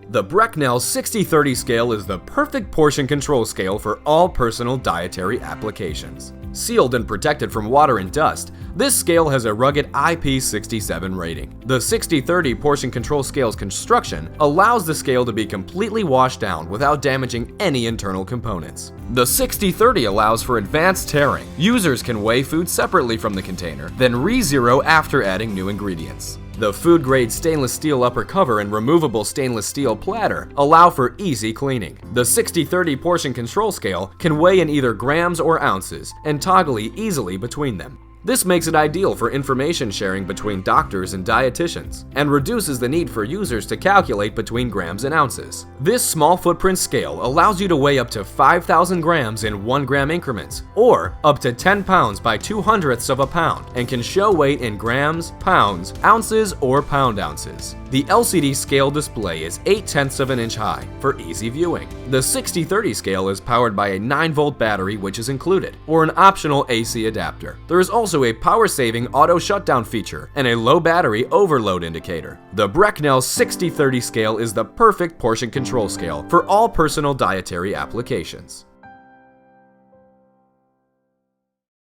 The Brecknell 60/30 scale is the perfect portion control scale for all personal dietary applications. Sealed and protected from water and dust, this scale has a rugged IP67 rating. The 60/30 portion control scale's construction allows the scale to be completely washed down without damaging any internal components. The 60/30 allows for advanced tearing. Users can weigh food separately from the container, then re-zero after adding new ingredients. The food-grade stainless steel upper cover and removable stainless steel platter allow for easy cleaning. The 60/30 portion control scale can weigh in either grams or ounces and toggle easily between them. This makes it ideal for information sharing between doctors and dietitians, and reduces the need for users to calculate between grams and ounces. This small footprint scale allows you to weigh up to 5,000 grams in 1 gram increments, or up to 10 pounds by 2/100ths of a pound, and can show weight in grams, pounds, ounces, or pound ounces. The LCD scale display is 0.8 of an inch high for easy viewing. The 60/30 scale is powered by a 9-volt battery, which is included, or an optional AC adapter. There is also a power-saving auto shutdown feature and a low battery overload indicator. The Brecknell 60/30 scale is the perfect portion control scale for all personal dietary applications.